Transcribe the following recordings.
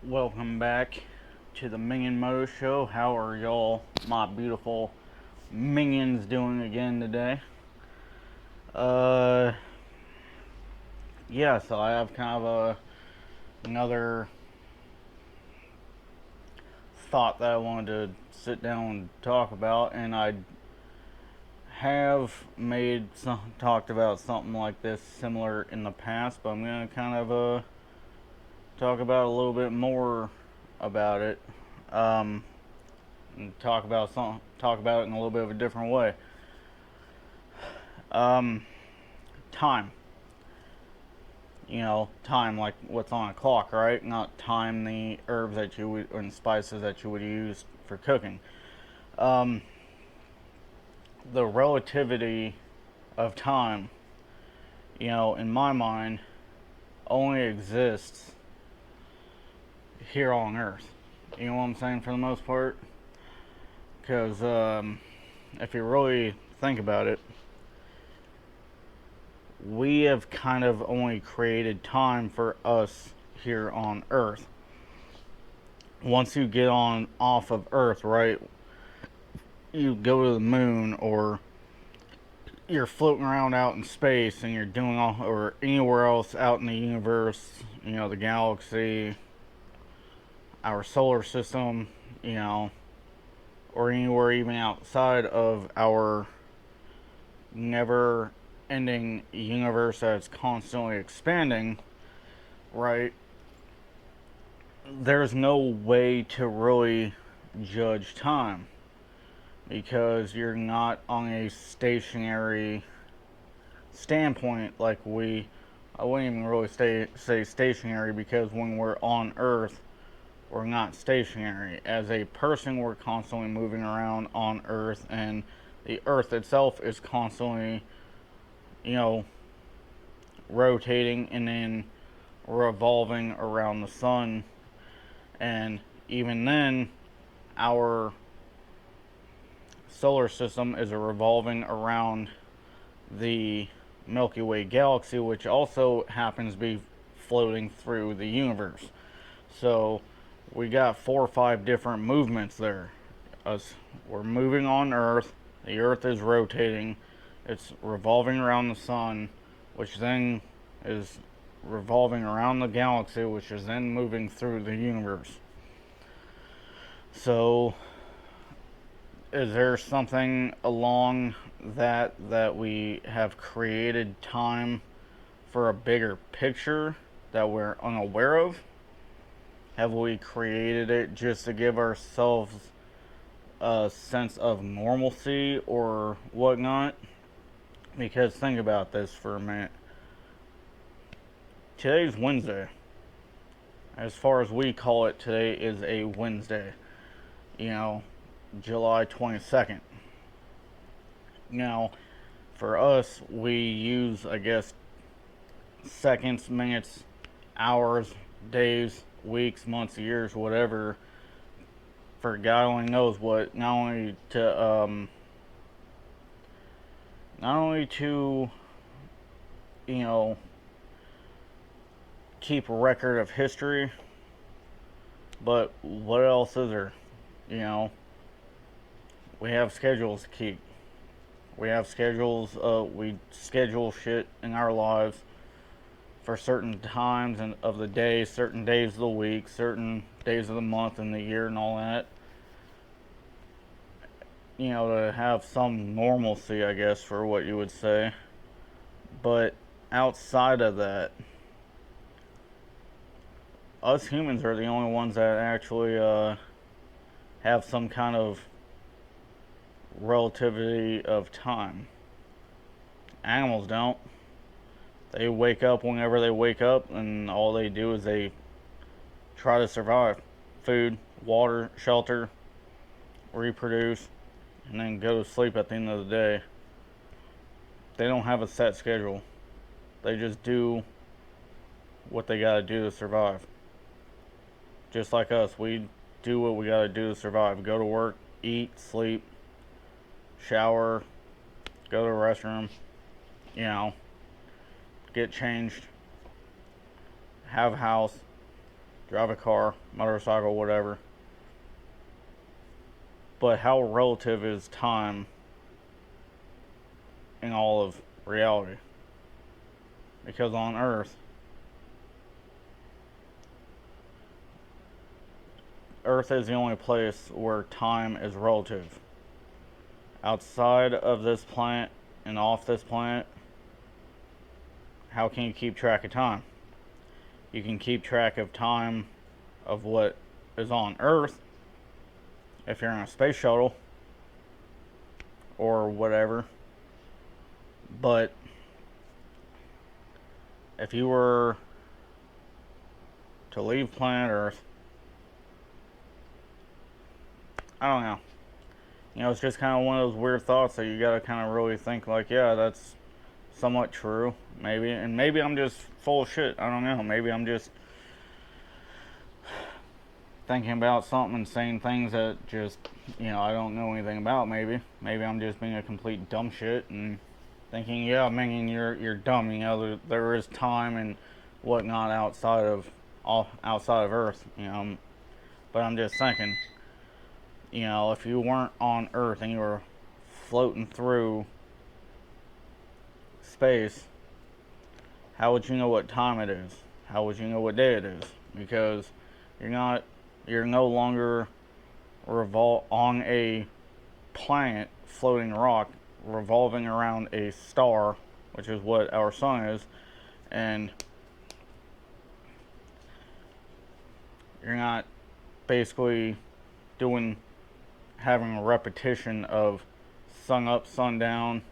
Welcome back to the Minion Moto Show. How are y'all, my beautiful minions, doing again today? Uh, yeah, so I have kind of another thought that I wanted to sit down and talk about, and I have talked about something like this similar in the past, but I'm gonna kind of talk about a little bit more about it. And talk about it in a little bit of a different way. Um, Time. Time like what's on a clock, right? Not time the herbs that you would and spices that you would use for cooking. Um, the relativity of time, in my mind, only exists here on Earth. You know what I'm saying, for the most part? Because if you really think about it, we have kind of only created time for us here on Earth. Once you get on off of Earth, right, you go to the moon, or you're floating around out in space and you're doing all, or anywhere else out in the universe, the galaxy, our solar system, or anywhere even outside of our never ending universe that's constantly expanding, right? There's no way to really judge time because you're not on a stationary standpoint like I wouldn't even really say stationary, because when we're on Earth, we're not stationary. As a person, we're constantly moving around on Earth, and the Earth itself is constantly, rotating and then revolving around the sun. And even then, our solar system is revolving around the Milky Way galaxy, which also happens to be floating through the universe. So we got 4 or 5 different movements there. We're moving on Earth, the Earth is rotating, it's revolving around the sun, which then is revolving around the galaxy, which is then moving through the universe. So is there something along that we have created time for a bigger picture that we're unaware of? Have we created it just to give ourselves a sense of normalcy or whatnot? Because think about this for a minute. Today's Wednesday. As far as we call it, today is a Wednesday. July 22nd. Now, for us, we use, I guess, seconds, minutes, hours, days, weeks, months, years, whatever, for God only knows what, not only to keep a record of history, but what else is there? We have schedules to keep. We have schedules. We schedule shit in our lives for certain times of the day, certain days of the week, certain days of the month and the year, and all that. To have some normalcy, I guess, for what you would say. But outside of that, us humans are the only ones that actually have some kind of relativity of time. Animals don't. They wake up whenever they wake up, and all they do is they try to survive. Food, water, shelter, reproduce, and then go to sleep at the end of the day. They don't have a set schedule. They just do what they gotta do to survive. Just like us, we do what we gotta do to survive. Go to work, eat, sleep, shower, go to the restroom, get changed, have a house, drive a car, motorcycle, whatever. But how relative is time in all of reality? Because on Earth, Earth is the only place where time is relative. Outside of this planet and off this planet, how can you keep track of time? You can keep track of time of what is on Earth if you're in a space shuttle or whatever. But if you were to leave planet Earth, I don't know. You know, it's just kind of one of those weird thoughts that you gotta kind of really think like, yeah, that's somewhat true, maybe. And maybe I'm just full of shit. I don't know. Maybe I'm just thinking about something and saying things that just, you know, I don't know anything about. Maybe I'm just being a complete dumb shit and thinking, yeah, man, you're dumb. You know, there is time and whatnot outside of Earth. You know, but I'm just thinking, you know, if you weren't on Earth and you were floating through space, how would you know what time it is? How would you know what day it is? Because you're no longer on a planet, floating rock, revolving around a star, which is what our sun is, and you're not basically having a repetition of sun up, sun down,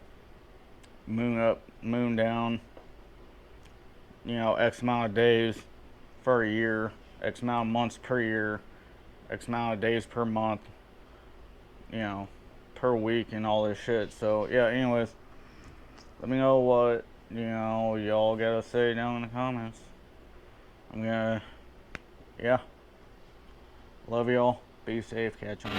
moon up, moon down, you know, X amount of days for a year, X amount of months per year, X amount of days per month, you know, per week and all this shit. So, yeah, anyways, let me know what, you know, y'all gotta say down in the comments. Yeah, love y'all. Be safe, catch 'em.